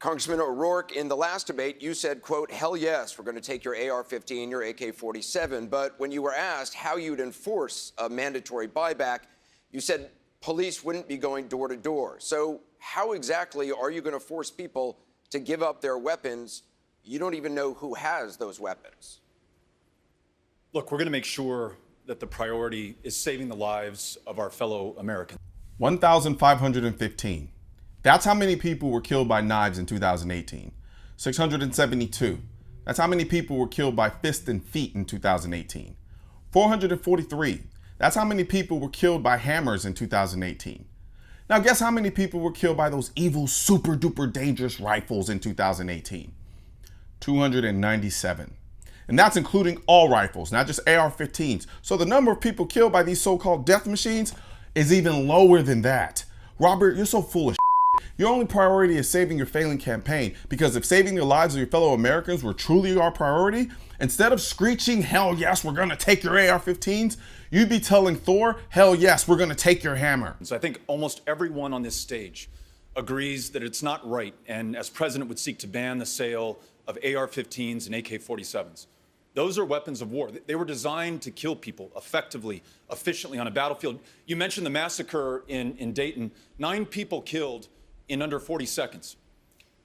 Congressman O'Rourke, in the last debate, you said, quote, hell yes, we're going to take your AR-15, your AK-47. But when you were asked how you'd enforce a mandatory buyback, you said police wouldn't be going door to door. So how exactly are you going to force people to give up their weapons? You don't even know who has those weapons. Look, we're going to make sure that the priority is saving the lives of our fellow Americans. 1,515. That's how many people were killed by knives in 2018. 672. That's how many people were killed by fists and feet in 2018. 443. That's how many people were killed by hammers in 2018. Now guess how many people were killed by those evil, super duper dangerous rifles in 2018? 297. And that's including all rifles, not just AR-15s. So the number of people killed by these so-called death machines is even lower than that. Robert, you're so full of shit. Your only priority is saving your failing campaign, because if saving the lives of your fellow Americans were truly our priority, instead of screeching, hell yes, we're gonna take your AR-15s, you'd be telling Thor, hell yes, we're gonna take your hammer. So I think almost everyone on this stage agrees that it's not right, and as president would seek to ban the sale of AR-15s and AK-47s. Those are weapons of war. They were designed to kill people effectively, efficiently on a battlefield. You mentioned the massacre in Dayton, 9 people killed in under 40 seconds.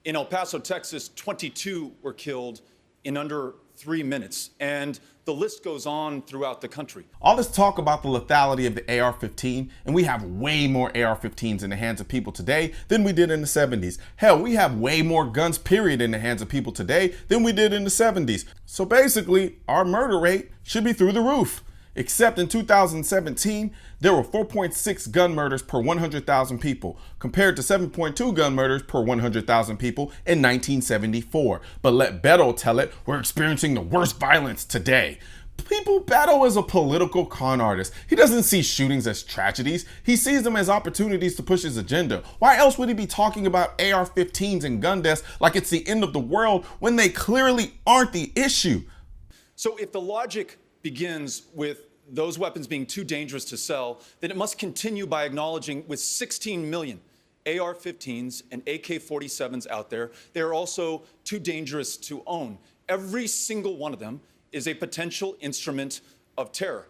In El Paso, Texas, 22 were killed in under 3 minutes. And the list goes on throughout the country. All this talk about the lethality of the AR-15, and we have way more AR-15s in the hands of people today than we did in the 70s. Hell, we have way more guns, period, in the hands of people today than we did in the 70s. So basically, our murder rate should be through the roof. Except in 2017, there were 4.6 gun murders per 100,000 people, compared to 7.2 gun murders per 100,000 people in 1974. But let Beto tell it, we're experiencing the worst violence today. Beto is a political con artist. He doesn't see shootings as tragedies. He sees them as opportunities to push his agenda. Why else would he be talking about AR-15s and gun deaths like it's the end of the world when they clearly aren't the issue? So if the logic begins with those weapons being too dangerous to sell, then it must continue by acknowledging with 16 million AR-15s and AK-47s out there, they are also too dangerous to own. Every single one of them is a potential instrument of terror.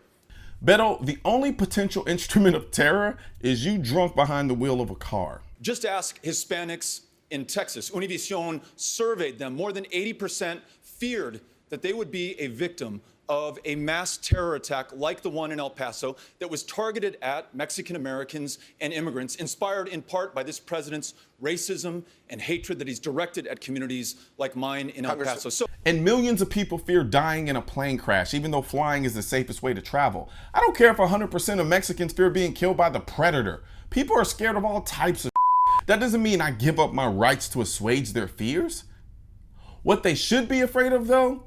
Beto, the only potential instrument of terror is you drunk behind the wheel of a car. Just ask Hispanics in Texas. Univision surveyed them. More than 80% feared that they would be a victim of a mass terror attack like the one in El Paso that was targeted at Mexican Americans and immigrants, inspired in part by this president's racism and hatred that he's directed at communities like mine in El Paso. And millions of people fear dying in a plane crash, even though flying is the safest way to travel. I don't care if 100% of Mexicans fear being killed by the predator. People are scared of all types of shit. That doesn't mean I give up my rights to assuage their fears. What they should be afraid of, though,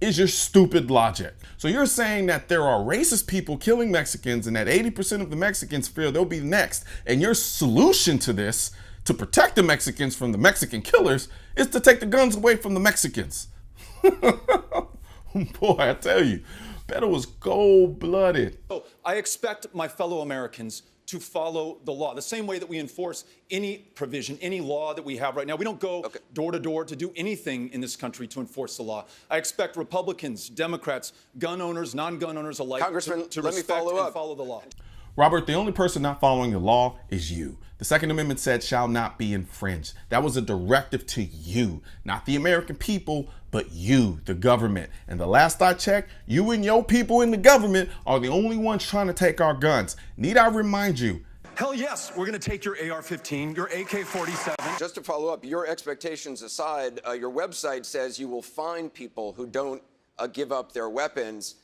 is your stupid logic. So you're saying that there are racist people killing Mexicans and that 80% of the Mexicans fear they'll be next. And your solution to this, to protect the Mexicans from the Mexican killers, is to take the guns away from the Mexicans. Boy, I tell you, Beto was cold-blooded. So I expect my fellow Americans to follow the law, the same way that we enforce any provision, any law that we have right now. We don't go door to door to do anything in this country to enforce the law. I expect Republicans, Democrats, gun owners, non-gun owners alike to respect and follow the law. Robert, the only person not following the law is you. The Second Amendment said shall not be infringed. That was a directive to you, not the American people, but you, the government. And the last I checked, you and your people in the government are the only ones trying to take our guns. Need I remind you? Hell yes, we're going to take your AR-15, your AK-47. Just to follow up, your expectations aside, your website says you will find people who don't give up their weapons.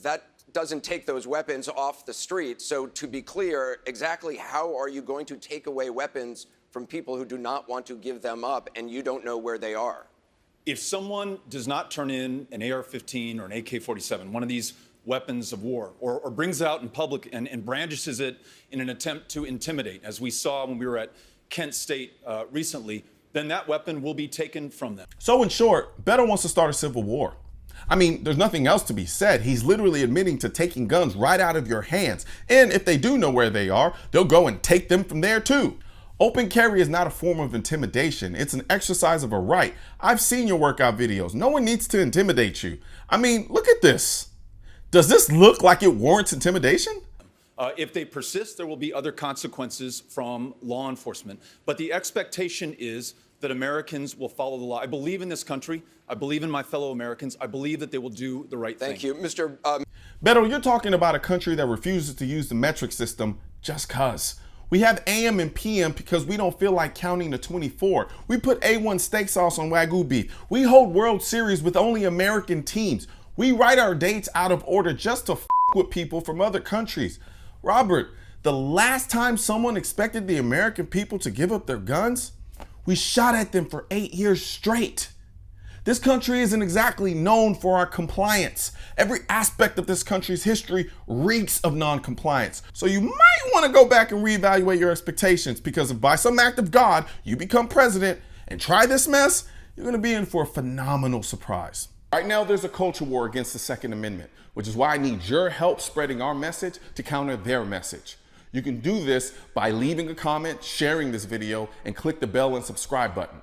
That doesn't take those weapons off the street. So to be clear, exactly how are you going to take away weapons from people who do not want to give them up and you don't know where they are? If someone does not turn in an AR-15 or an AK-47, one of these weapons of war, or brings it out in public and brandishes it in an attempt to intimidate, as we saw when we were at Kent State recently, then that weapon will be taken from them. So in short, Beto wants to start a civil war. I mean, there's nothing else to be said. He's literally admitting to taking guns right out of your hands. And if they do know where they are, they'll go and take them from there too. Open carry is not a form of intimidation. It's an exercise of a right. I've seen your workout videos. No one needs to intimidate you. I mean, look at this. Does this look like it warrants intimidation? If they persist, there will be other consequences from law enforcement. But the expectation is that Americans will follow the law. I believe in this country. I believe in my fellow Americans. I believe that they will do the right thing. Thank you. Mr. Beto, you're talking about a country that refuses to use the metric system just cuz. We have AM and PM because we don't feel like counting to 24. We put A1 steak sauce on wagyu beef. We hold World Series with only American teams. We write our dates out of order just to f with people from other countries. Robert, the last time someone expected the American people to give up their guns, we shot at them for 8 years straight. This country isn't exactly known for our compliance. Every aspect of this country's history reeks of non-compliance. So you might want to go back and reevaluate your expectations, because if by some act of God you become president and try this mess, you're going to be in for a phenomenal surprise. Right now, there's a culture war against the Second Amendment, which is why I need your help spreading our message to counter their message. You can do this by leaving a comment, sharing this video, and click the bell and subscribe button.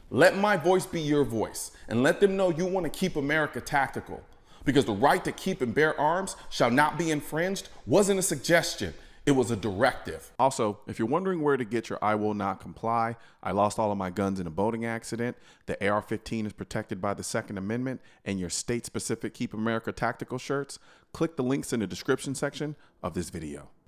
Let my voice be your voice, and let them know you want to keep America tactical, because the right to keep and bear arms shall not be infringed wasn't a suggestion, it was a directive. Also, if you're wondering where to get your I will not comply, I lost all of my guns in a boating accident, the AR-15 is protected by the Second Amendment, and your state-specific Keep America Tactical shirts, click the links in the description section of this video.